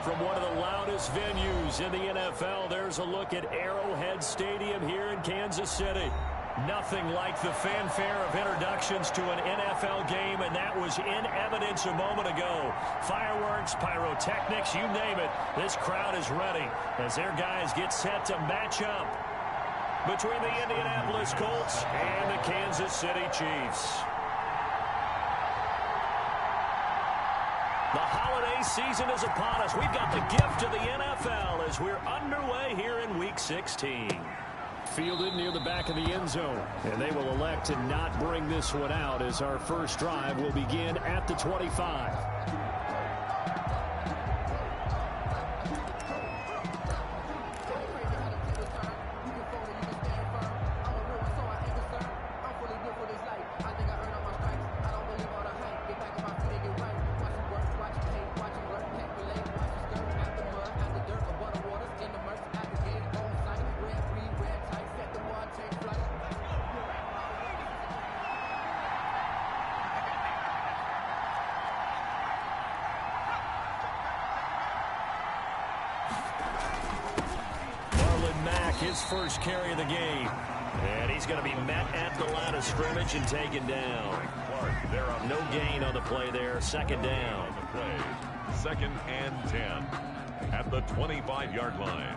from one of the loudest venues in the NFL. There's a look at Arrowhead Stadium here in Kansas City. Nothing like the fanfare of introductions to an NFL game, and that was in evidence a moment ago. Fireworks, pyrotechnics, you name it. This crowd is ready as their guys get set to match up between the Indianapolis Colts and the Kansas City Chiefs. The holiday season is upon us. We've got the gift of the NFL as we're underway here in Week 16. Fielded near the back of the end zone, and they will elect to not bring this one out as our first drive will begin at the 25. His first carry of the game. And he's going to be met at the line of scrimmage and taken down. No gain on the play there. Second down. Second and 10 at the 25-yard line.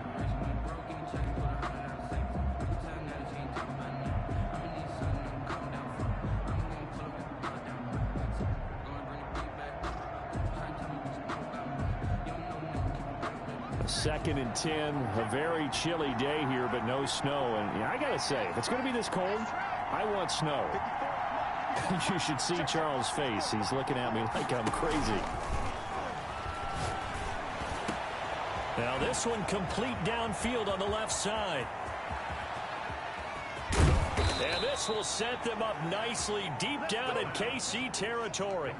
Second and 10, a very chilly day here, but no snow. And yeah, I got to say, if it's going to be this cold, I want snow. You should see Charles' face. He's looking at me like I'm crazy. Now this one complete downfield on the left side. And this will set them up nicely deep down in KC territory.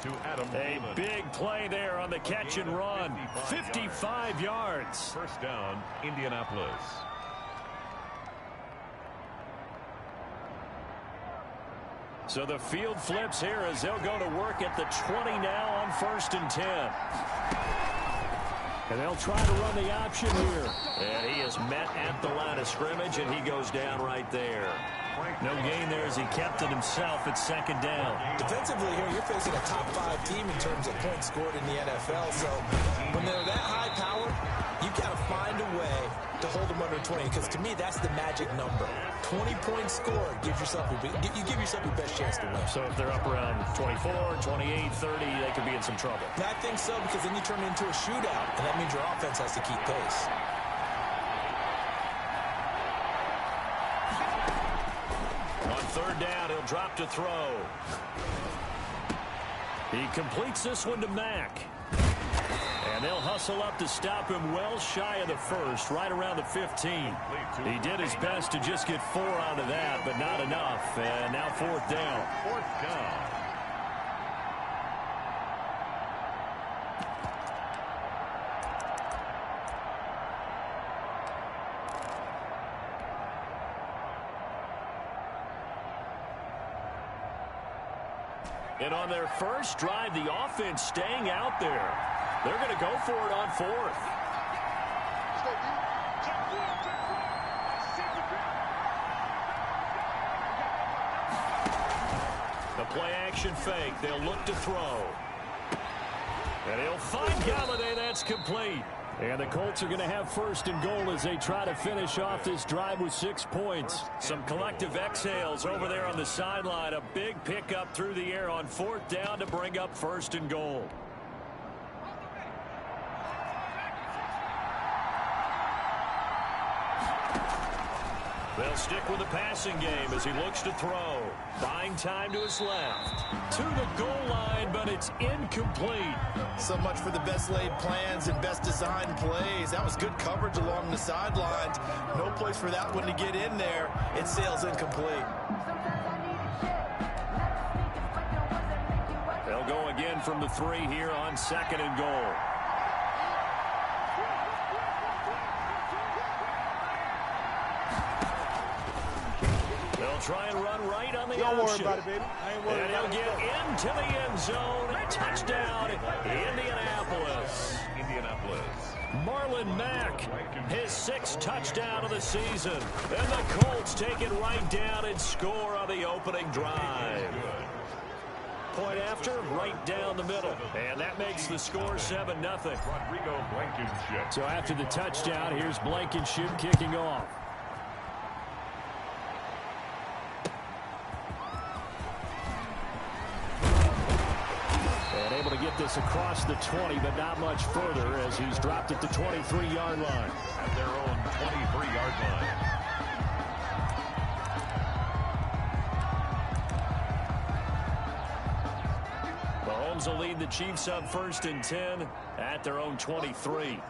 A big play there on the catch and run. 55 yards. First down, Indianapolis. So the field flips here as they'll go to work at the 20 now on first and 10. And they'll try to run the option here. And he is met at the line of scrimmage, and he goes down right there. No gain there as he kept it himself at second down. Defensively here, you're facing a top 5 team in terms of points scored in the NFL. So when they're that high power, you got to find a way to hold them under 20. Because to me, that's the magic number. 20 points scored gives yourself you give yourself your best chance to win. So if they're up around 24, 28, 30, they could be in some trouble. I think so, because then you turn it into a shootout, and that means your offense has to keep pace. On third down, he'll drop to throw. He completes this one to Mack. And they'll hustle up to stop him well shy of the first, right around the 15. He did his best to just get 4 out of that, but not enough. And now fourth down. Fourth down. And on their first drive, the offense staying out there. They're going to go for it on fourth. The play action fake. They'll look to throw. And he'll find Galladay. That's complete. And the Colts are going to have first and goal as they try to finish off this drive with 6 points. Some collective exhales over there on the sideline. A big pickup through the air on fourth down to bring up first and goal. They'll stick with the passing game as he looks to throw. Buying time to his left. To the goal line, but it's incomplete. So much for the best laid plans and best designed plays. That was good coverage along the sidelines. No place for that one to get in there. It sails incomplete. They'll go again from the 3 here on second and goal. Try and run right on the option. Don't worry about it, baby. I ain't worried about it. And he'll get into the end zone. Touchdown, Indianapolis. Indianapolis. Marlon Mack, his 6th touchdown of the season. And the Colts take it right down and score on the opening drive. Point after, right down the middle. And that makes the score 7-0. So after the touchdown, here's Blankenship kicking off. And able to get this across the 20, but not much further as he's dropped at the 23-yard line. At their own 23-yard line. Mahomes will lead the Chiefs up 1st and 10 at their own 23.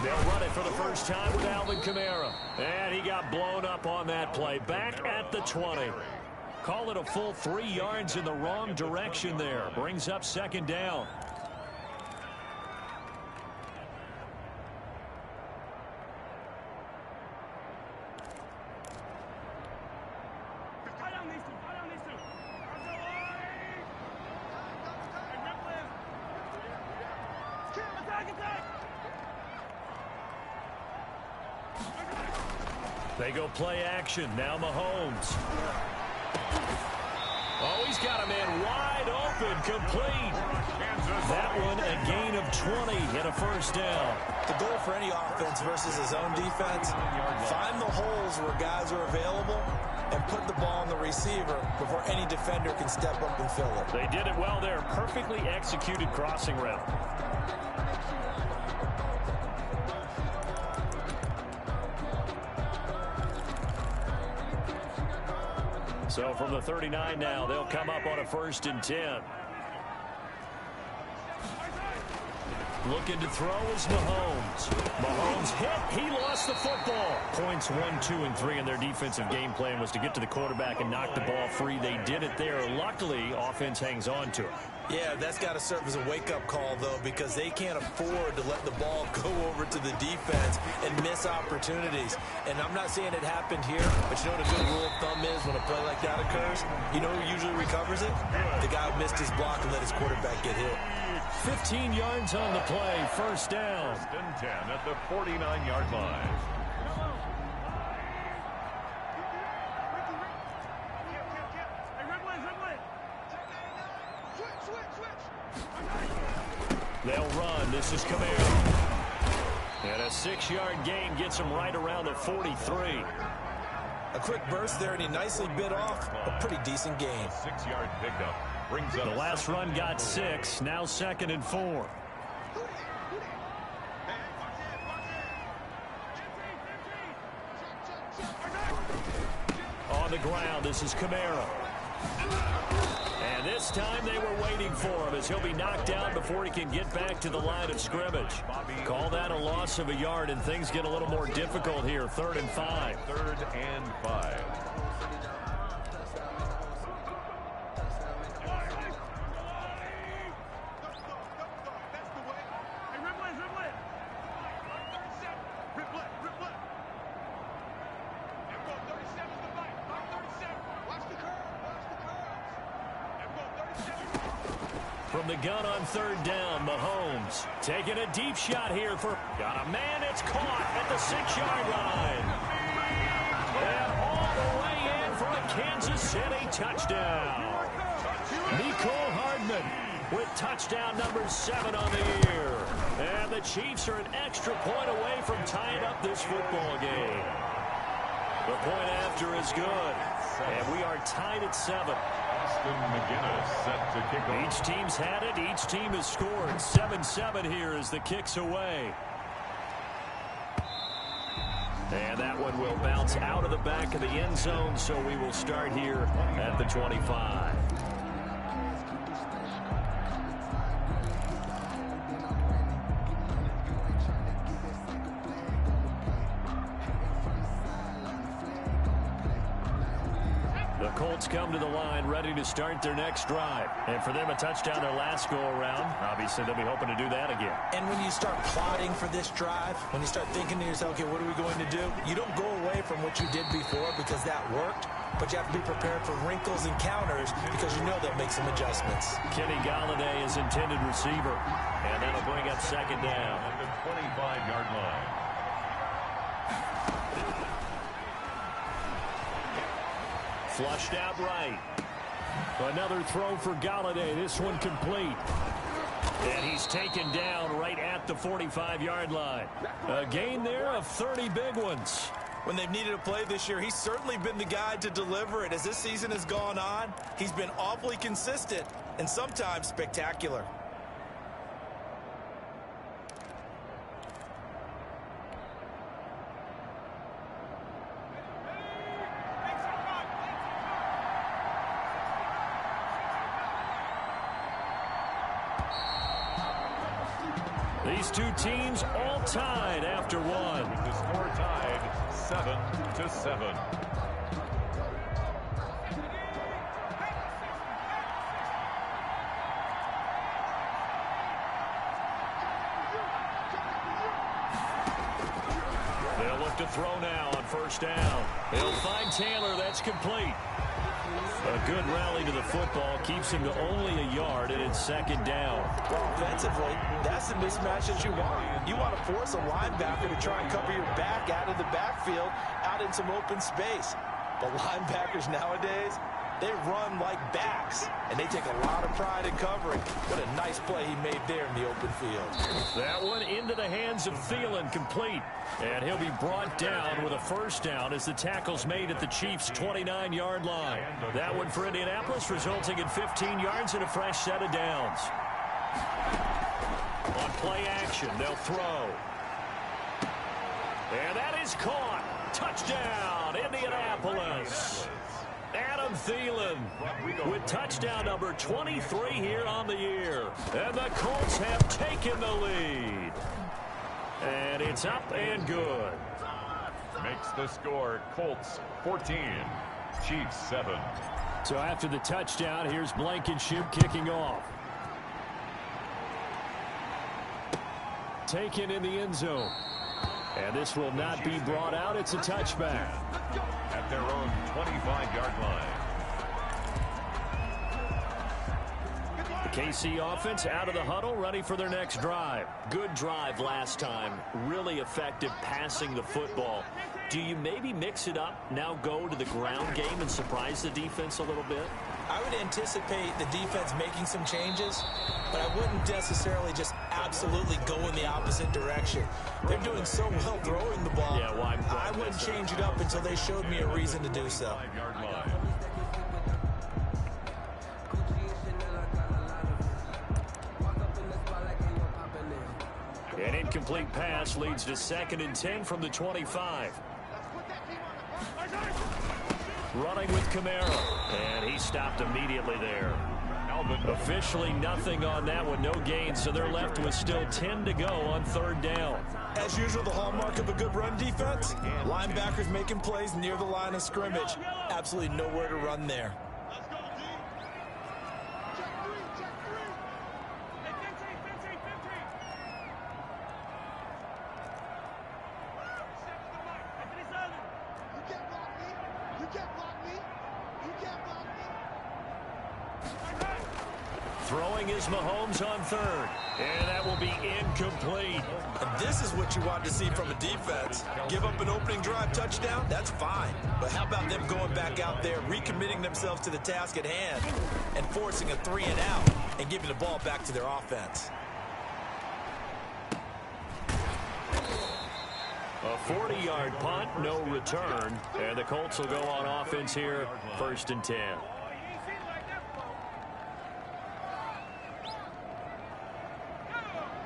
They'll run it for the first time with Alvin Kamara. And he got blown up on that play. Back at the 20. Call it a full 3 yards in the wrong direction there. Brings up 2nd down. They go play action. Now Mahomes. Oh, he's got him in wide open, complete. That one a gain of 20 and a 1st down. The goal for any offense versus his own defense, find the holes where guys are available and put the ball on the receiver before any defender can step up and fill it. They did it well there. Perfectly executed crossing route. So from the 39 now, they'll come up on a 1st and 10. Looking to throw is Mahomes. Mahomes hit. He lost the football. Points 1, 2, and 3 in their defensive game plan was to get to the quarterback and knock the ball free. They did it there. Luckily, offense hangs on to it. Yeah, that's got to serve as a wake-up call, though, because they can't afford to let the ball go over to the defense and miss opportunities. And I'm not saying it happened here, but you know what a good rule of thumb is when a play like that occurs? You know who usually recovers it? The guy who missed his block and let his quarterback get hit. 15 yards on the play, 1st down. 1st and 10 at the 49-yard line. They'll run. This is Kamara. And a 6-yard gain gets him right around the 43. A quick burst there, and he nicely bit off a pretty decent gain. 6-yard pickup. Brings up the last run got 6. Now 2nd and 4. On the ground, this is Kamara. And this time they were waiting for him as he'll be knocked down before he can get back to the line of scrimmage. Call that a loss of a yard, and things get a little more difficult here. 3rd and 5. 3rd and 5. From the gun on 3rd down, Mahomes taking a deep shot here for got a man. It's caught at the 6-yard line. And all the way in for a Kansas City touchdown. Mecole Hardman with touchdown number 7 on the year. And the Chiefs are an extra point away from tying up this football game. The point after is good. And we are tied at 7. McGinnis set to kick off. Each team's had it. Each team has scored. 7-7 here as the kick's away. And that one will bounce out of the back of the end zone, so we will start here at the 25. The Colts come to the line ready to start their next drive. And for them, a touchdown their last go-around. Obviously, they'll be hoping to do that again. And when you start plotting for this drive, when you start thinking to yourself, okay, what are we going to do? You don't go away from what you did before because that worked. but you have to be prepared for wrinkles and counters because you know they'll make some adjustments. Kenny Galladay is intended receiver, and that'll bring up second down. At the 25-yard line. Flushed out right. Another throw for Galladay. This one complete. And he's taken down right at the 45-yard line. A gain there of 30 big ones. When they've needed a play this year, he's certainly been the guy to deliver it. As this season has gone on, he's been awfully consistent and sometimes spectacular. These two teams all tied after one. The score tied 7-7. They'll look to throw now on first down. They'll find Taylor. That's complete. A good rally to the football keeps him to only a yard, and it's second down. Well, offensively, that's the mismatch that you want. You want to force a linebacker to try and cover your back out of the backfield, out in some open space. But linebackers nowadays, they run like backs, and they take a lot of pride in covering. What a nice play he made there in the open field. That one into the hands of Thielen, complete. And he'll be brought down with a first down as the tackle's made at the Chiefs' 29-yard line. That one for Indianapolis, resulting in 15 yards and a fresh set of downs. On play action, they'll throw. And that is caught. Touchdown, Indianapolis. Adam Thielen with touchdown number 23 here on the year. And the Colts have taken the lead. And it's up and good. Makes the score Colts 14, Chiefs 7. So after the touchdown, here's Blankenship kicking off. Taken in the end zone. And this will not be brought out. It's a touchback. At their own 25-yard line. The KC offense out of the huddle, ready for their next drive. Good drive last time. Really effective passing the football. Do you maybe mix it up, now go to the ground game and surprise the defense a little bit? I would anticipate the defense making some changes, but I wouldn't necessarily just absolutely go in the opposite direction. They're doing so well throwing the ball. Yeah, why I wouldn't change it up until they showed me a reason to do so. 5-yard line. An incomplete pass leads to 2nd and 10 from the 25. Running with Kamara, and he stopped immediately there. Officially nothing on that one, no gain, so they're left with still 10 to go on 3rd down. As usual, the hallmark of a good run defense, linebackers making plays near the line of scrimmage. Absolutely nowhere to run there. Throwing is Mahomes on 3rd, and that will be incomplete. And this is what you want to see from a defense. Give up an opening drive touchdown, that's fine. But how about them going back out there, recommitting themselves to the task at hand, and forcing a 3 and out, and giving the ball back to their offense. A 40-yard punt, no return, and the Colts will go on offense here, 1st and 10.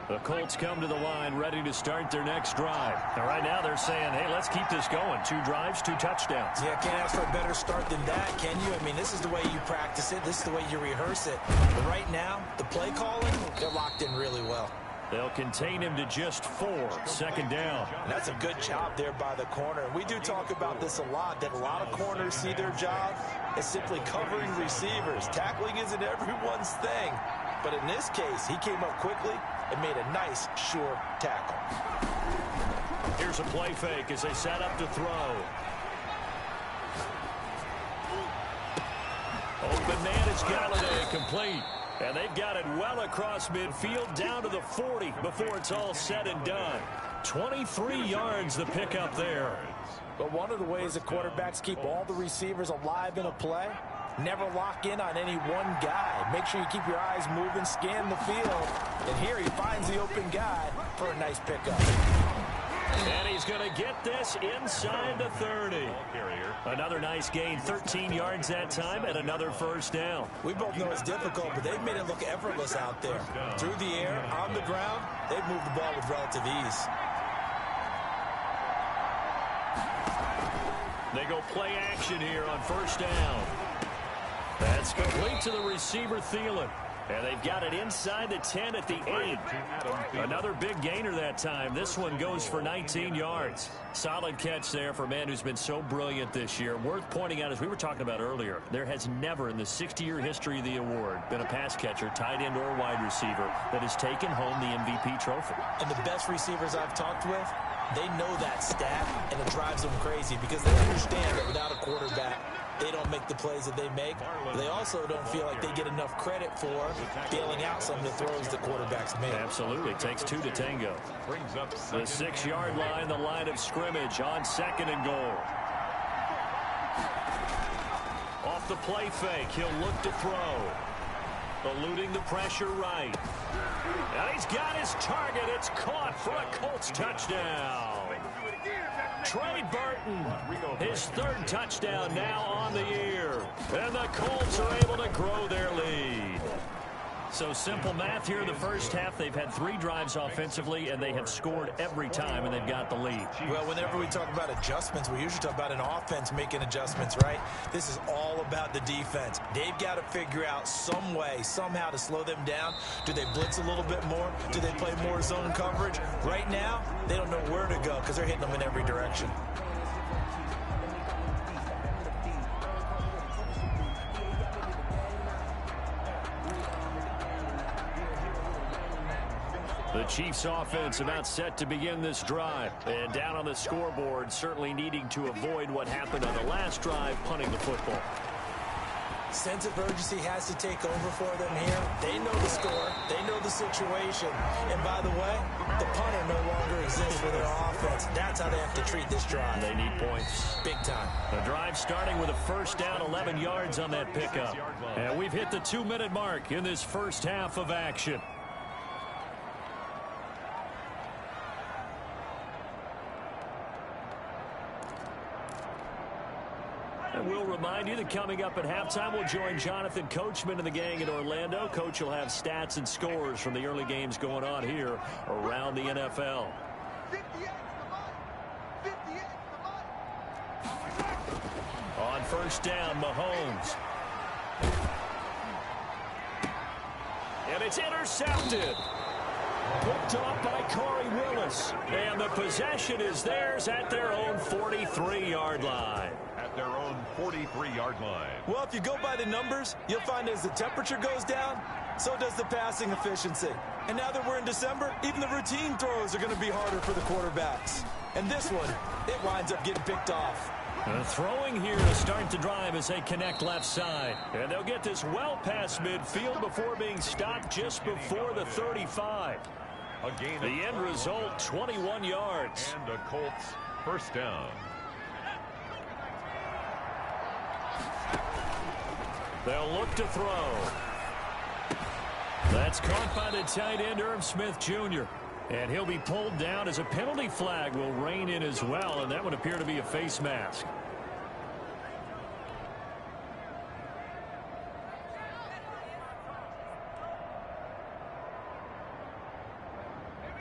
The Colts come to the line ready to start their next drive. And right now they're saying, hey, let's keep this going. 2 drives, 2 touchdowns. Yeah, can't ask for a better start than that, can you? I mean, this is the way you practice it. This is the way you rehearse it. But right now, the play calling, they're locked in really well. They'll contain him to just 4, 2nd down. And that's a good job there by the corner. We do talk about this a lot, that a lot of corners see their job as simply covering receivers. Tackling isn't everyone's thing. But in this case, he came up quickly and made a nice, sure tackle. Here's a play fake as they set up to throw. Open man is Galladay, complete. And they've got it well across midfield down to the 40 before it's all said and done. 23 yards the pickup there. But one of the ways the quarterbacks keep all the receivers alive in a play, never lock in on any one guy. Make sure you keep your eyes moving, scan the field. And here he finds the open guy for a nice pickup. And he's going to get this inside the 30. Another nice gain, 13 yards that time, and another first down. We both know it's difficult, but they've made it look effortless out there. Through the air, on the ground, they've moved the ball with relative ease. They go play action here on first down. That's complete to the receiver, Thielen. And they've got it inside the 10 at the 8. Another big gainer that time. This one goes for 19 yards. Solid catch there for a man who's been so brilliant this year. Worth pointing out, as we were talking about earlier, there has never in the 60-year history of the award been a pass catcher, tight end or wide receiver, that has taken home the MVP trophy. And the best receivers I've talked with, they know that stat, and it drives them crazy because they understand that without a quarterback, they don't make the plays that they make. They also don't feel like they get enough credit for bailing out some of the throws the quarterbacks make. Absolutely. Takes two to tango. The 6-yard line, the line of scrimmage on 2nd and goal. Off the play fake, he'll look to throw. Eluding the pressure right. And he's got his target. It's caught for a Colts touchdown. Trey Burton, his 3rd touchdown now on the year. And the Colts are able to grow their lead. So simple math here in the first half. They've had 3 drives offensively, and they have scored every time, and they've got the lead. Well, whenever we talk about adjustments, we usually talk about an offense making adjustments, right? This is all about the defense. They've got to figure out some way, somehow to slow them down. Do they blitz a little bit more? Do they play more zone coverage? Right now, they don't know where to go because they're hitting them in every direction. The Chiefs offense about set to begin this drive. And down on the scoreboard, certainly needing to avoid what happened on the last drive, punting the football. Sense of urgency has to take over for them here. They know the score. They know the situation. And by the way, the punter no longer exists for their offense. That's how they have to treat this drive. They need points. Big time. The drive starting with a first down, 11 yards on that pickup. And we've hit the 2-minute mark in this first half of action. And we'll remind you that coming up at halftime, we'll join Jonathan Coachman and the gang in Orlando. Coach will have stats and scores from the early games going on here around the NFL. On first down, Mahomes. And it's intercepted. Picked off by Corey Willis. And the possession is theirs at their own 43-yard line. At their own 43-yard line. Well, if you go by the numbers, you'll find as the temperature goes down, so does the passing efficiency. And now that we're in December, even the routine throws are going to be harder for the quarterbacks. And this one, it winds up getting picked off. Throwing here to start the drive as they connect left side. And they'll get this well past midfield before being stopped just before the 35. The end result, 21 yards. And a Colts first down. They'll look to throw. That's caught by the tight end, Irv Smith Jr. And he'll be pulled down as a penalty flag will rein in as well, and that would appear to be a face mask.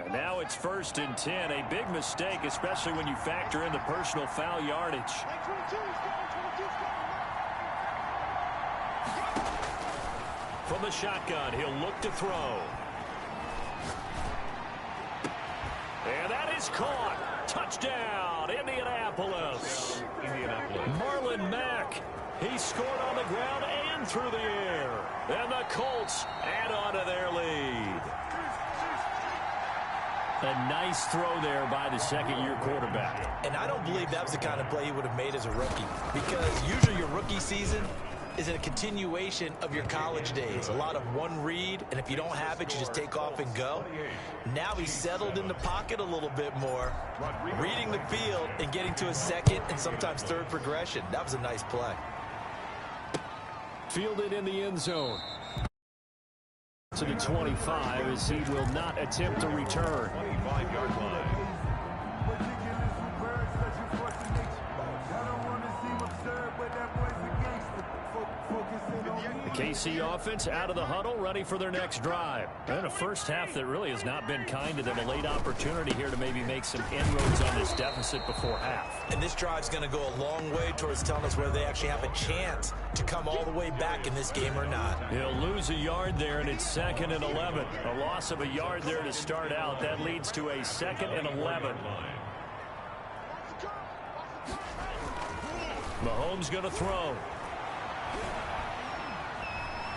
And now it's 1st and 10. A big mistake, especially when you factor in the personal foul yardage. From the shotgun, he'll look to throw. And that is caught. Touchdown, Indianapolis. Marlon Mack. He scored on the ground and through the air. And the Colts add on to their lead. A nice throw there by the second-year quarterback. And I don't believe that was the kind of play he would have made as a rookie. Because usually your rookie season, is a continuation of your college days. A lot of one read, and if you don't have it, you just take off and go. Now he's settled in the pocket a little bit more, reading the field and getting to a second and sometimes third progression. That was a nice play. Fielded in the end zone. To the 25 as he will not attempt to return. 25-yard line. The KC offense out of the huddle, ready for their next drive. And a first half that really has not been kind to them. A late opportunity here to maybe make some inroads on this deficit before half. And this drive's going to go a long way towards telling us whether they actually have a chance to come all the way back in this game or not. He'll lose a yard there, and it's 2nd and 11. A loss of a yard there to start out. That leads to a 2nd and 11. Mahomes going to throw.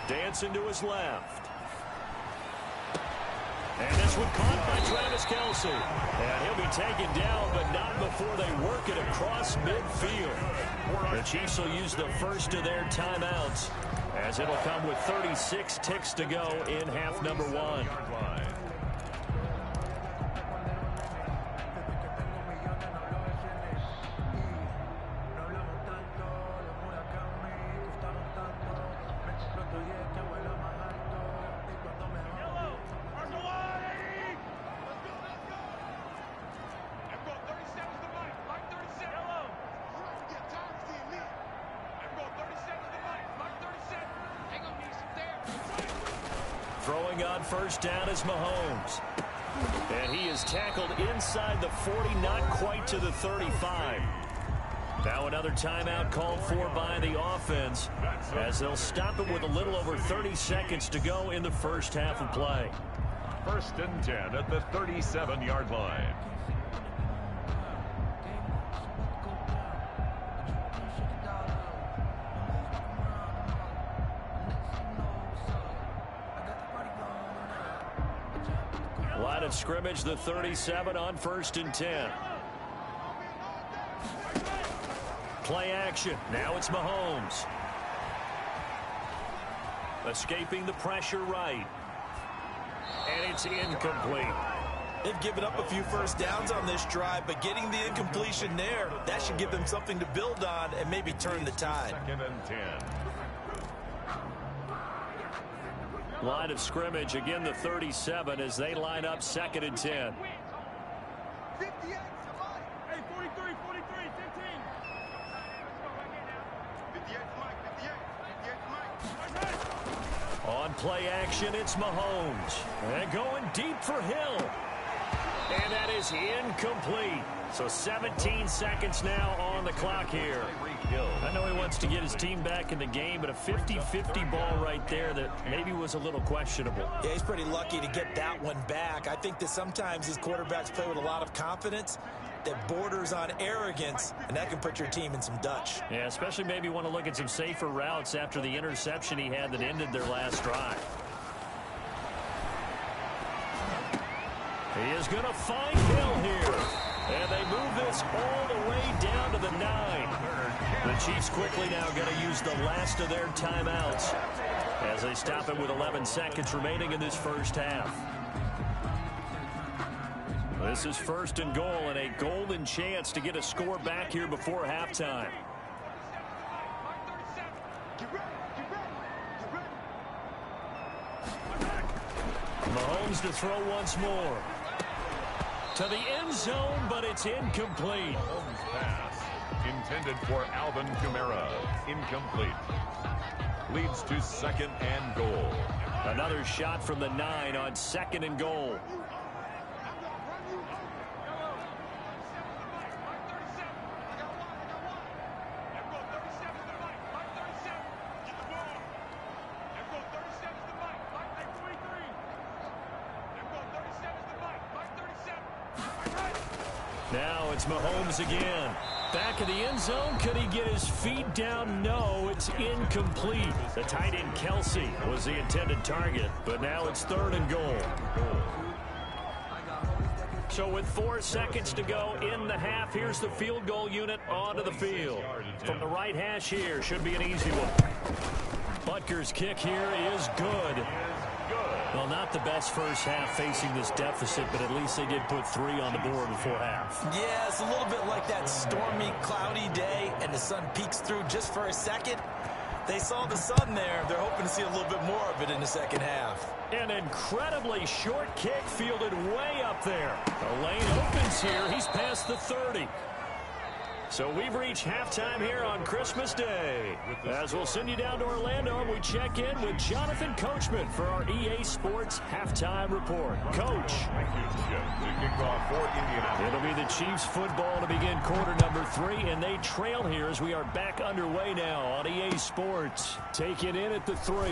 Dancing to his left. And this one caught by Travis Kelce. And he'll be taken down, but not before they work it across midfield. The Chiefs will use the first of their timeouts, as it'll come with 36 ticks to go in half number 1. Throwing on first down is Mahomes. And he is tackled inside the 40, not quite to the 35. Now another timeout called for by the offense, as they'll stop it with a little over 30 seconds to go in the first half of play. 1st and 10 at the 37-yard line. Line of scrimmage, the 37 on 1st and 10. Play action. Now it's Mahomes. Escaping the pressure right. And it's incomplete. They've given up a few first downs on this drive, but getting the incompletion there, that should give them something to build on and maybe turn the tide. 2nd and 10. Line of scrimmage, again the 37 as they line up 2nd and 10. On play action, it's Mahomes. And going deep for Hill. And that is incomplete. So 17 seconds now on the clock here. I know he wants to get his team back in the game, but a 50-50 ball right there that maybe was a little questionable. Yeah, he's pretty lucky to get that one back. I think that sometimes these quarterbacks play with a lot of confidence that borders on arrogance, and that can put your team in some Dutch. Yeah, especially maybe want to look at some safer routes after the interception he had that ended their last drive. He is going to find Hill here. And they move this all the way down to the 9. The Chiefs quickly now going to use the last of their timeouts as they stop it with 11 seconds remaining in this first half. This is 1st and goal and a golden chance to get a score back here before halftime. Mahomes to throw once more. To the end zone, but it's incomplete. Mahomes pass intended for Alvin Kamara. Incomplete. Leads to 2nd and goal. Another shot from the 9 on 2nd and goal. Now it's Mahomes again. Back in the end zone. Could he get his feet down? No, it's incomplete. The tight end Kelce was the intended target, but now it's 3rd and goal. So with 4 seconds to go in the half, here's the field goal unit onto the field. From the right hash here, should be an easy one. Butker's kick here is good. Well, not the best first half facing this deficit, but at least they did put 3 on the board before half. Yeah, it's a little bit like that stormy, cloudy day, and the sun peeks through just for a second. They saw the sun there. They're hoping to see a little bit more of it in the second half. An incredibly short kick fielded way up there. The lane opens here. He's past the 30. So we've reached halftime here on Christmas Day. As we'll send you down to Orlando, and we check in with Jonathan Coachman for our EA Sports Halftime Report. Coach. It'll be the Chiefs football to begin quarter number 3, and they trail here as we are back underway now on EA Sports. Take it in at the 3.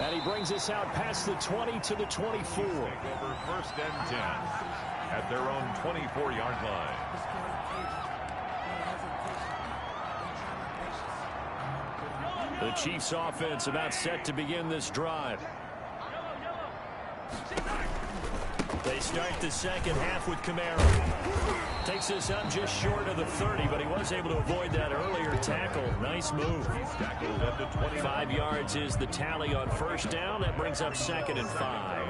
And he brings us out past the 20 to the 24. Over first and 10 at their own 24-yard line. The Chiefs offense about set to begin this drive. They start the second half with Kamara. Takes this up just short of the 30, but he was able to avoid that earlier tackle. Nice move. 5 yards is the tally on first down. That brings up 2nd and 5.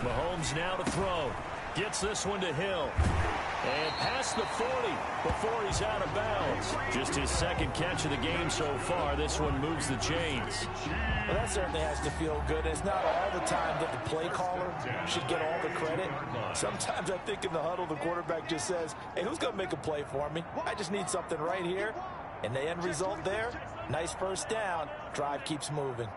Mahomes now to throw. Gets this one to Hill. And past the 40 before he's out of bounds. Just his second catch of the game so far. This one moves the chains. Well, that certainly has to feel good. It's not all the time that the play caller should get all the credit. Sometimes I think in the huddle, the quarterback just says, hey, who's going to make a play for me? I just need something right here. And the end result there, nice first down. Drive keeps moving.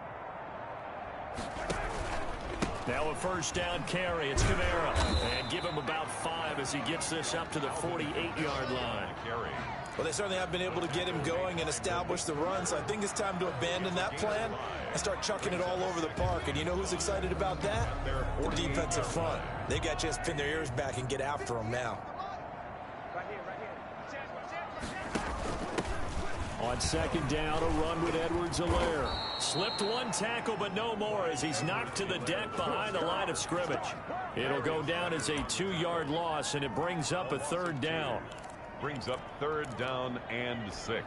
Now a first down carry. It's Kamara. And give him about 5 as he gets this up to the 48-yard line. Well, they certainly have been able to get him going and establish the run, so I think it's time to abandon that plan and start chucking it all over the park. And you know who's excited about that? The defensive front. They got to just pin their ears back and get after him now. On second down, a run with Edwards-Helaire. Slipped one tackle, but no more as he's knocked to the deck behind the line of scrimmage. It'll go down as a 2-yard loss, and it brings up a 3rd down. Brings up 3rd down and 6.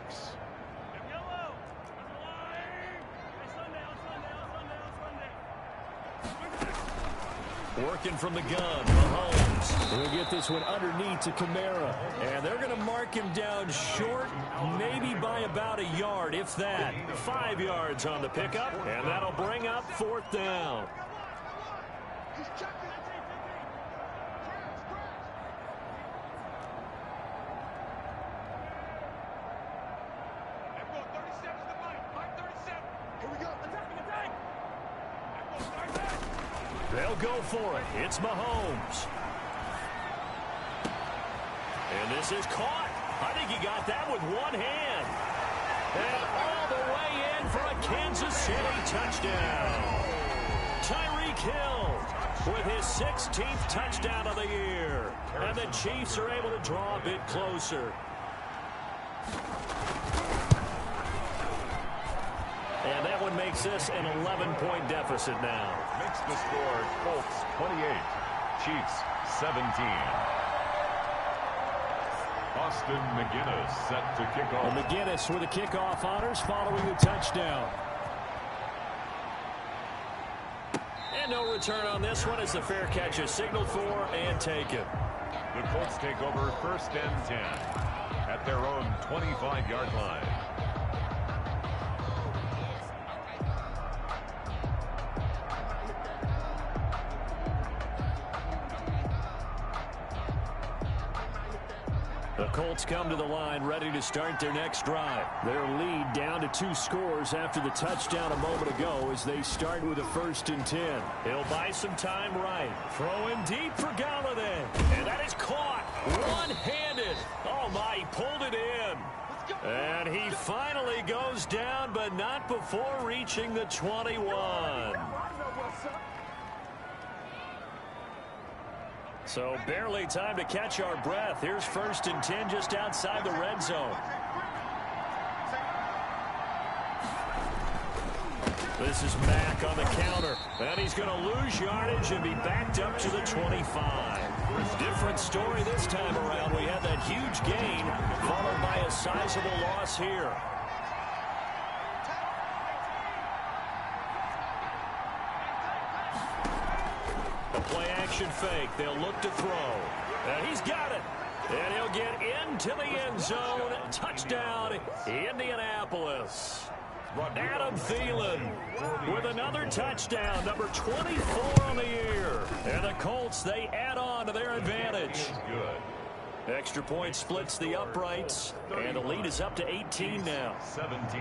Working from the gun, Mahomes. We'll get this one underneath to Kamara. And they're going to mark him down short, maybe by about a yard, if that. 5 yards on the pickup, and that'll bring up 4th down. They'll go for it. It's Mahomes. And this is caught. I think he got that with one hand. And all the way in for a Kansas City touchdown. Tyreek Hill with his 16th touchdown of the year. And the Chiefs are able to draw a bit closer. And that one makes this an 11-point deficit now. Makes the score Colts 28, Chiefs 17. Austin McGinnis set to kick off. Well, McGinnis with the kickoff honors following the touchdown. And no return on this one as the fair catch is signaled for and taken. The Colts take over 1st and 10 at their own 25-yard line. The Colts come to the line ready to start their next drive. Their lead down to 2 scores after the touchdown a moment ago as they start with a 1st and 10. He'll buy some time right. Throwing deep for Galladay. And that is caught. One-handed. Oh, my, he pulled it in. Let's go. And he finally goes down, but not before reaching the 21. So barely time to catch our breath. Here's 1st and 10 just outside the red zone. This is Mack on the counter. And he's going to lose yardage and be backed up to the 25. Different story this time around. We had that huge gain followed by a sizable loss here. A play-action fake. They'll look to throw. And he's got it. And he'll get into the end zone. Touchdown, Indianapolis. Adam Thielen with another touchdown, number 24 on the year. And the Colts, they add on to their advantage. Extra point splits the uprights, and the lead is up to 18 now. 17.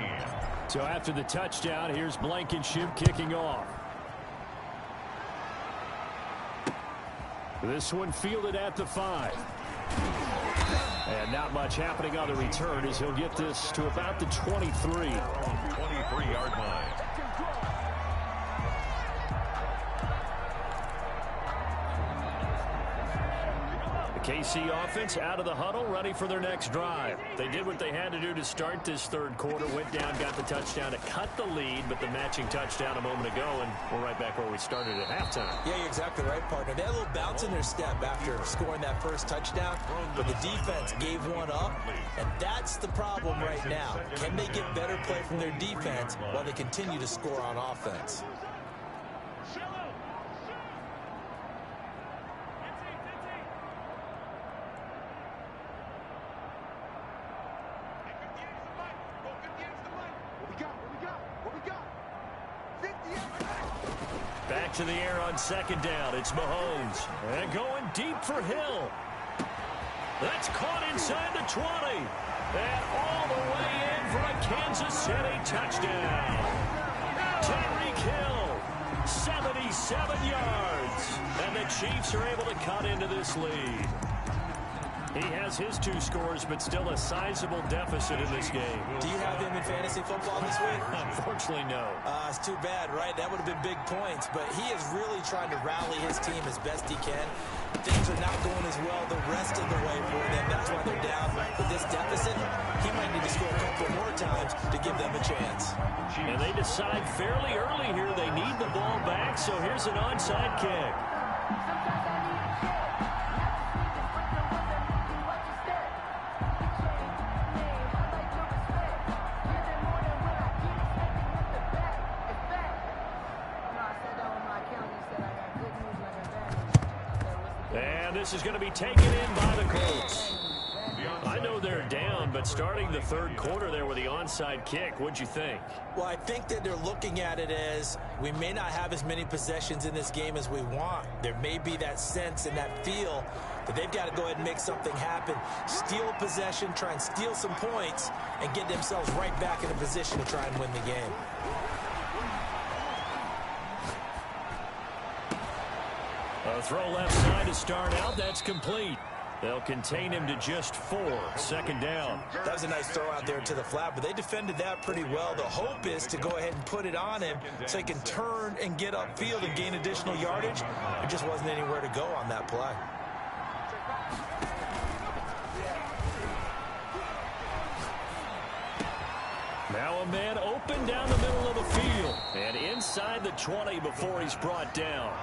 So after the touchdown, here's Blankenship kicking off. This one fielded at the 5. And not much happening on the return as he'll get this to about the 23. 23-yard line. The KC offense out of the huddle, ready for their next drive. They did what they had to do to start this third quarter, went down, got the touchdown to cut the lead, but the matching touchdown a moment ago, and we're right back where we started at halftime. Yeah, you're exactly right, partner. They had a little bounce in their step after scoring that first touchdown, but the defense gave one up, and that's the problem right now. Can they get better play from their defense while they continue to score on offense? Back to the air on 2nd down. It's Mahomes. And going deep for Hill. That's caught inside the 20. And all the way in for a Kansas City touchdown. Tyreek Hill, 77 yards. And the Chiefs are able to cut into this lead. He has his 2 scores, but still a sizable deficit in this game. Do you have him in fantasy football this week? Unfortunately, no. It's too bad, right? That would have been big points, but he is really trying to rally his team as best he can. Things are not going as well the rest of the way for them. That's why they're down with this deficit. He might need to score a couple more times to give them a chance. And they decide fairly early here they need the ball back, so here's an onside kick. This is going to be taken in by the Colts. I know they're down, but starting the third quarter there with the onside kick, what'd you think? Well, I think that they're looking at it as we may not have as many possessions in this game as we want. There may be that sense and that feel that they've got to go ahead and make something happen, steal a possession, try and steal some points, and get themselves right back in a position to try and win the game. A throw left side to start out. That's complete. They'll contain him to just 4. 2nd down. That was a nice throw out there to the flat, but they defended that pretty well. The hope is to go ahead and put it on him so he can turn and get upfield and gain additional yardage. There just wasn't anywhere to go on that play. Now a man open down the middle of the field and inside the 20 before he's brought down.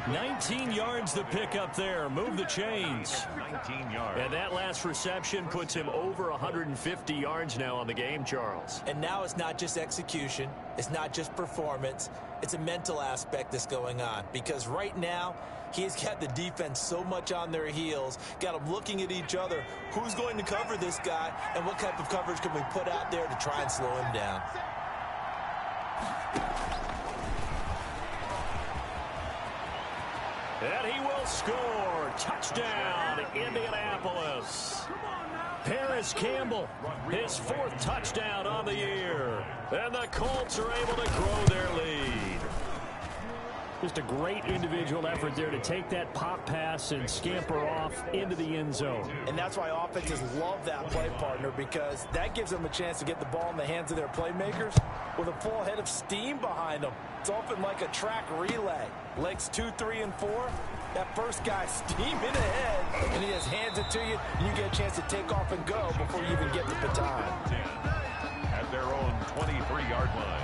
19 yards the pick up there. Move the chains. 19 yards. And that last reception puts him over 150 yards now on the game, Charles. And now it's not just execution. It's not just performance. It's a mental aspect that's going on. Because right now, he's got the defense so much on their heels, got them looking at each other. Who's going to cover this guy? And what type of coverage can we put out there to try and slow him down? And he will score. Touchdown, Indianapolis. Paris Campbell, his 4th touchdown on the year. And the Colts are able to grow their lead. Just a great individual effort there to take that pop pass and scamper off into the end zone. And that's why offenses love that play, partner, because that gives them a chance to get the ball in the hands of their playmakers with a full head of steam behind them. It's often like a track relay. Legs 2, 3, and 4. That first guy steaming ahead, and he just hands it to you, and you get a chance to take off and go before you even get the baton. At their own 23-yard line.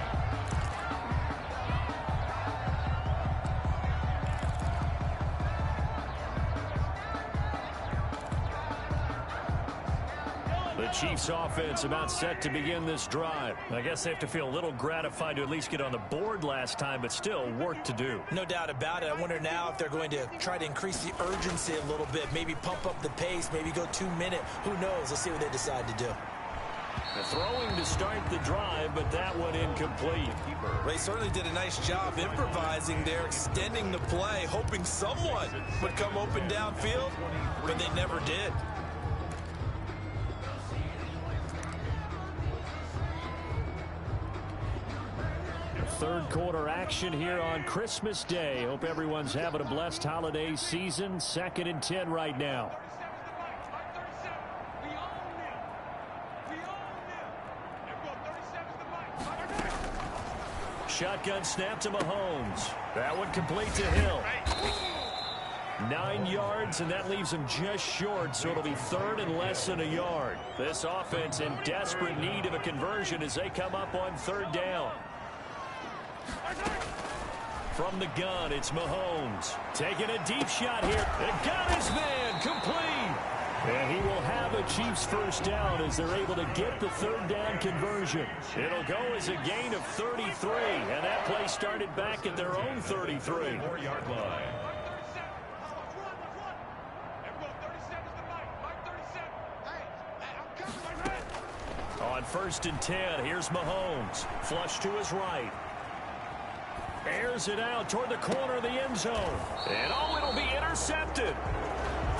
The Chiefs offense about set to begin this drive. I guess they have to feel a little gratified to at least get on the board last time, but still work to do. No doubt about it. I wonder now if they're going to try to increase the urgency a little bit, maybe pump up the pace, maybe go 2 minute. Who knows? Let's see what they decide to do. The throwing to start the drive, but that one incomplete. They certainly did a nice job improvising there, extending the play, hoping someone would come open downfield, but they never did. Third quarter action here on Christmas Day. Hope everyone's having a blessed holiday season. 2nd and 10 right now. Shotgun snap to Mahomes. That one complete to Hill. 9 yards, and that leaves him just short, so it'll be 3rd and less than a yard. This offense in desperate need of a conversion as they come up on 3rd down. From the gun, it's Mahomes. Taking a deep shot here. And got his man complete. And he will have a Chiefs first down as they're able to get the 3rd down conversion. It'll go as a gain of 33. And that play started back at their own 33. 4-yard line. On 1st and 10, here's Mahomes. Flush to his right. Airs it out toward the corner of the end zone. And it'll be intercepted.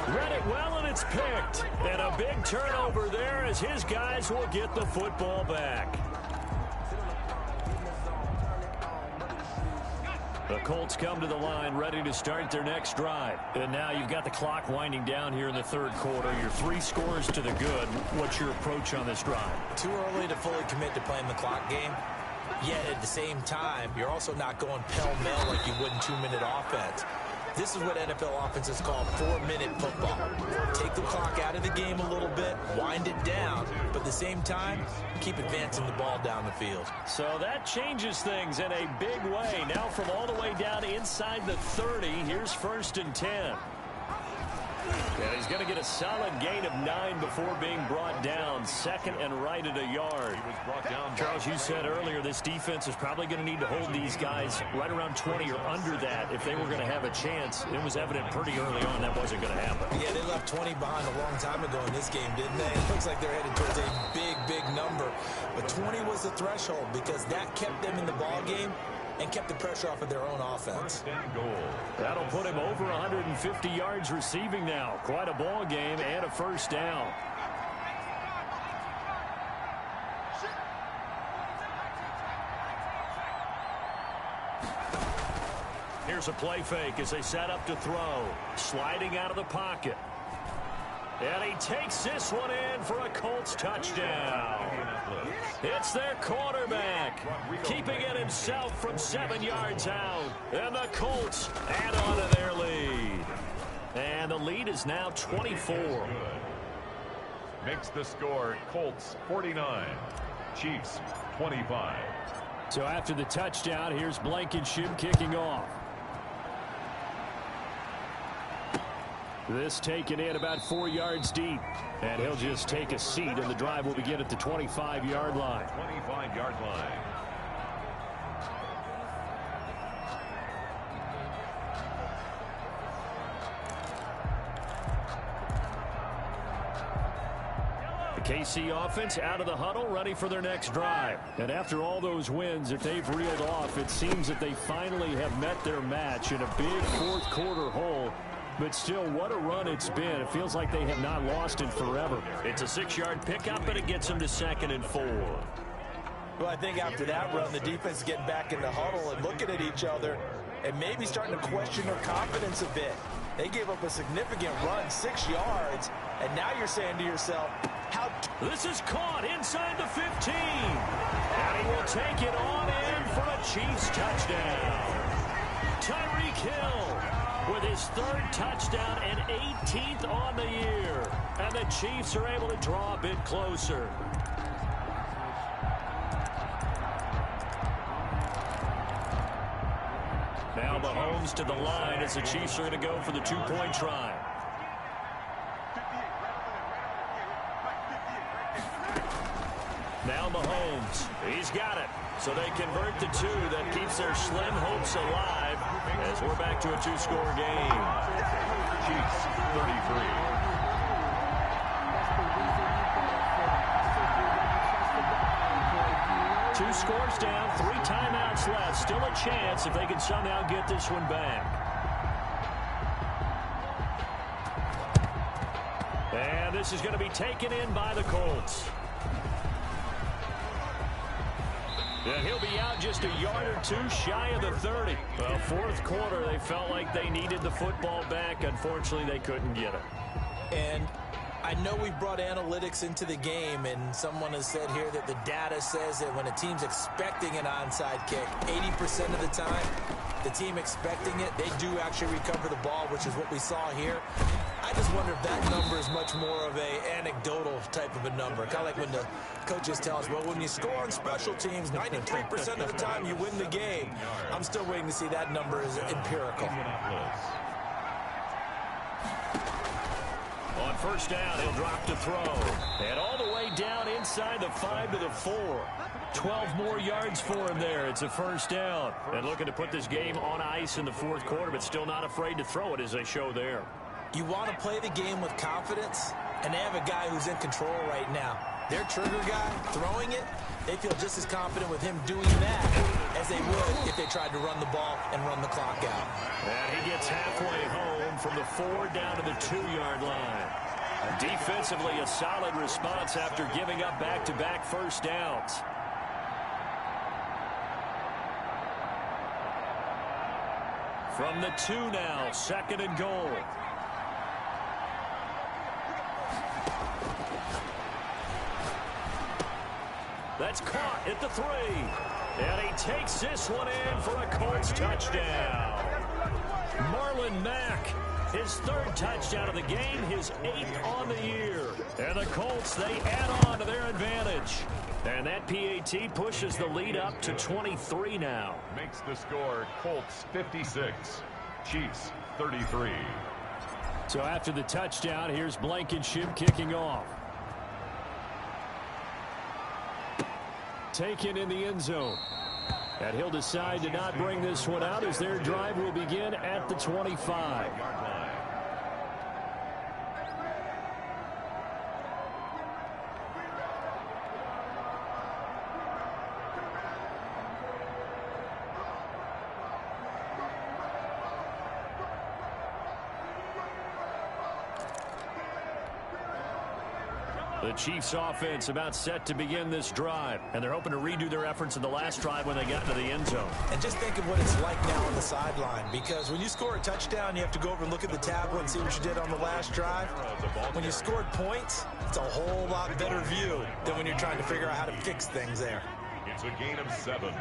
Read it well, and it's picked. And a big turnover there as his guys will get the football back. The Colts come to the line ready to start their next drive. And now you've got the clock winding down here in the 3rd quarter. You're 3 scores to the good. What's your approach on this drive? Too early to fully commit to playing the clock game. Yet at the same time, you're also not going pell-mell like you would in 2-minute offense. This is what NFL offenses call 4-minute football. Take the clock out of the game a little bit, wind it down, but at the same time, keep advancing the ball down the field. So that changes things in a big way. Now from all the way down inside the 30, here's 1st and 10. And he's going to get a solid gain of 9 before being brought down. 2nd and right at a yard. He was brought down. Charles, you said earlier this defense is probably going to need to hold these guys right around 20 or under that if they were going to have a chance. It was evident pretty early on that wasn't going to happen. Yeah, they left 20 behind a long time ago in this game, didn't they? It looks like they're headed towards a big number. But 20 was the threshold because that kept them in the ball game and kept the pressure off of their own offense. 1st and goal. That'll put him over 150 yards receiving now. Quite a ball game and a first down. Here's a play fake as they set up to throw. Sliding out of the pocket. And he takes this one in for a Colts touchdown. It's their quarterback, keeping it himself from 7 yards out. And the Colts add on to their lead. And the lead is now 24. Makes the score Colts 49, Chiefs 25. So after the touchdown, here's Blankenship kicking off. This taken in about 4 yards deep. And he'll just take a seat, and the drive will begin at the 25-yard line. 25-yard line. The KC offense out of the huddle, ready for their next drive. And after all those wins that they've reeled off, it seems that they finally have met their match in a big 4th quarter hole. But still, what a run it's been. It feels like they have not lost in forever. It's a 6-yard pickup, and it gets them to 2nd and 4. Well, I think after that run, the defense is getting back in the huddle and looking at each other. and maybe starting to question their confidence a bit. They gave up a significant run, 6 yards, and now you're saying to yourself, how... This is caught inside the 15. And he will take it on in for a Chiefs touchdown. Tyreek Hill with his 3rd touchdown and 18th on the year. And the Chiefs are able to draw a bit closer. Now Mahomes to the line as the Chiefs are going to go for the 2-point try. Now Mahomes, he's got it. So they convert the 2. That keeps their slim hopes alive as we're back to a 2-score game. Chiefs 33. 2 scores down, 3 timeouts left. Still a chance if they can somehow get this one back. And this is going to be taken in by the Colts. And he'll be out just a yard or 2 shy of the 30. Well, 4th quarter, they felt like they needed the football back. Unfortunately, they couldn't get it. And I know we brought analytics into the game, and someone has said here that the data says that when a team's expecting an onside kick, 80% of the time, the team expecting it, they do actually recover the ball, which is what we saw here. I just wonder if that number is much more of a anecdotal type of a number. Kind of like when the coaches tell us, well, when you score on special teams, 93% of the time you win the game. I'm still waiting to see that number is empirical. On first down, he'll drop to throw. And all the way down inside the 5 to the 4. 12 more yards for him there. It's a first down. And looking to put this game on ice in the 4th quarter, but still not afraid to throw it as they show there. You want to play the game with confidence, and they have a guy who's in control right now. Their trigger guy, throwing it, they feel just as confident with him doing that as they would if they tried to run the ball and run the clock out. And he gets halfway home from the 4 down to the 2-yard line. Defensively, a solid response after giving up back-to-back first downs. From the 2 now, 2nd and goal. That's caught at the 3. And he takes this one in for a Colts touchdown. Marlon Mack, his 3rd touchdown of the game, his 8th on the year. And the Colts, they add on to their advantage. And that PAT pushes the lead up to 23 now. Makes the score Colts 56, Chiefs 33. So after the touchdown, here's Blankenship kicking off. Taken in the end zone. And he'll decide to not bring this one out as their drive will begin at the 25. The Chiefs offense about set to begin this drive, and they're hoping to redo their efforts in the last drive when they got into the end zone. And just think of what it's like now on the sideline, because when you score a touchdown, you have to go over and look at the tablet and see what you did on the last drive. When you scored points, it's a whole lot better view than when you're trying to figure out how to fix things there. It's a gain of 7.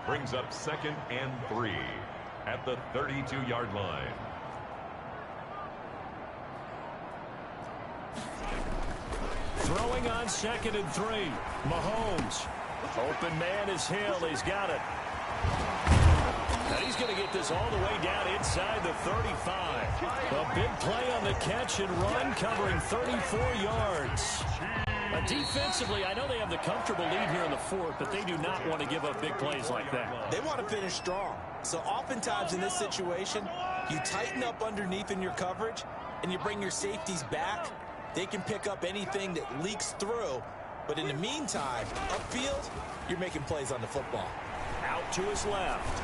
Brings up 2nd and 3 at the 32-yard line. Throwing on 2nd and 3. Mahomes. Open man is Hill. He's got it. And he's going to get this all the way down inside the 35. A big play on the catch and run, covering 34 yards. Defensively, I know they have the comfortable lead here in the 4th, but they do not want to give up big plays like that. They want to finish strong. So oftentimes in this situation, you tighten up underneath in your coverage, and you bring your safeties back. They can pick up anything that leaks through. But in the meantime, upfield, you're making plays on the football. Out to his left.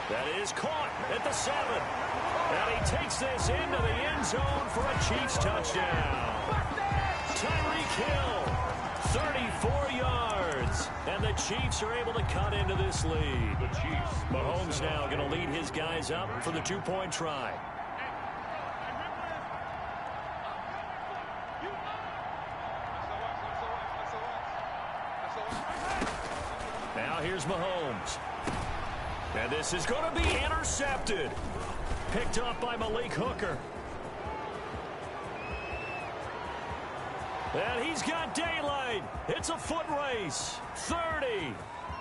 That is caught at the 7. And he takes this into the end zone for a Chiefs touchdown. Tyreek Hill, 34 yards. And the the Chiefs are able to cut into this lead. The Chiefs. Mahomes now going to lead his guys up for the two-point try. Now here's Mahomes. And this is going to be intercepted. Picked off by Malik Hooker. And he's got daylight. It's a foot race. 30,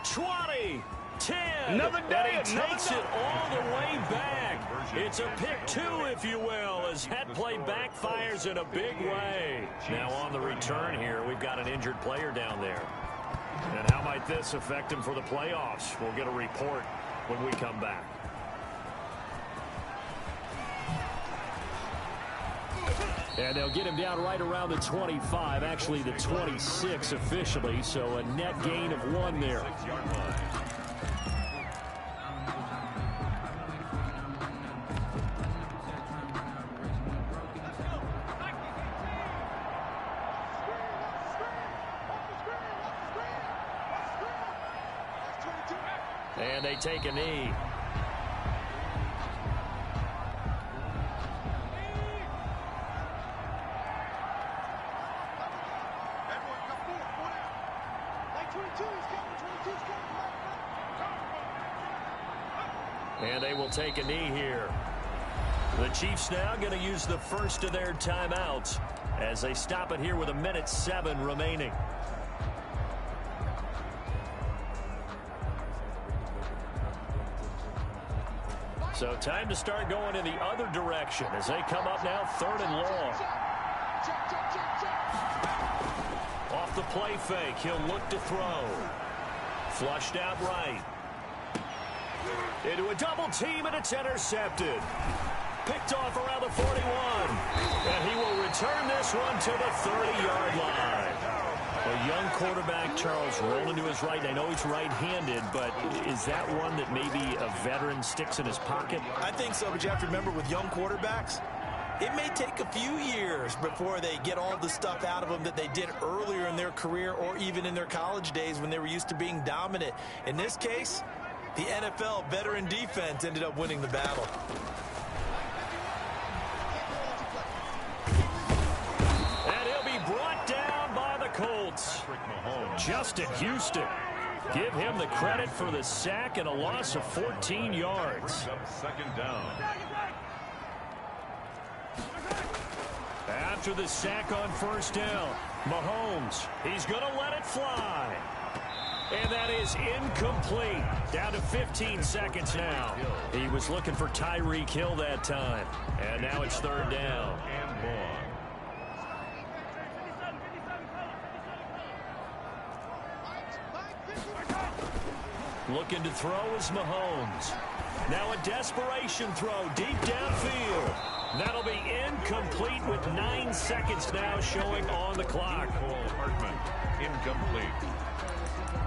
20, 10. Another day, and he takes it all the way back. It's a pick two, if you will, as that play backfires in a big way. Now on the return here, we've got an injured player down there. And how might this affect him for the playoffs? We'll get a report when we come back. And they'll get him down right around the 25, actually the 26 officially, so a net gain of 1 there. And they take a knee. And they will take a knee here. The Chiefs now going to use the first of their timeouts as they stop it here with 1:07 remaining. So time to start going in the other direction as they come up now 3rd and long. Off the play fake, he'll look to throw. Flushed out right. Into a double team, and it's intercepted. Picked off around the 41. And he will return this one to the 30-yard line. A young quarterback, Charles, rolling to his right. I know he's right-handed, but is that one that maybe a veteran sticks in his pocket? I think so, but you have to remember with young quarterbacks, it may take a few years before they get all the stuff out of them that they did earlier in their career or even in their college days when they were used to being dominant. In this case, the NFL veteran defense ended up winning the battle. And he'll be brought down by the Colts. Justin Houston. Give him the credit for the sack and a loss of 14 yards. 2nd down. After the sack on 1st down, Mahomes, he's going to let it fly. And that is incomplete. Down to 15 seconds now. He was looking for Tyreek Hill that time. And now it's 3rd down. And long. Looking to throw is Mahomes. Now a desperation throw deep downfield. That'll be incomplete with 9 seconds now showing on the clock. Hartman, incomplete.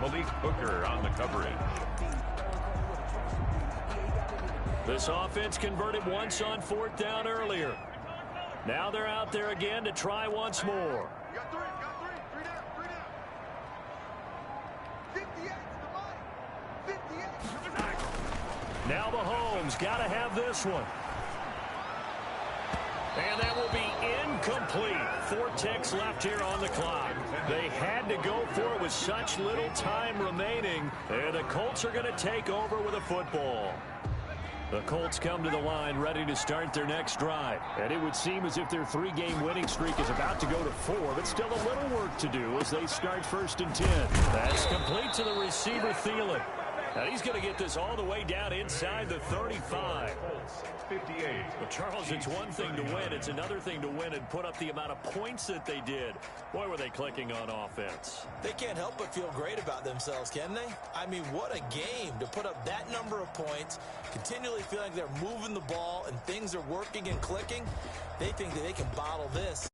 Malik Hooker on the coverage. This offense converted once on 4th down earlier. Now they're out there again to try once more. Got three down. 58 to the line. 58. Now Mahomes got to have this one. And that will be incomplete. 4 ticks left here on the clock. They had to go for it with such little time remaining. And the Colts are going to take over with a football. The Colts come to the line ready to start their next drive. And it would seem as if their 3-game winning streak is about to go to 4, but still a little work to do as they start 1st and 10. That's complete to the receiver, Thielen. Now he's going to get this all the way down inside the 35. 58. Well, Charles, it's one thing to win. It's another thing to win and put up the amount of points that they did. Boy, were they clicking on offense. They can't help but feel great about themselves, can they? I mean, what a game to put up that number of points, continually feeling like they're moving the ball and things are working and clicking. They think that they can bottle this.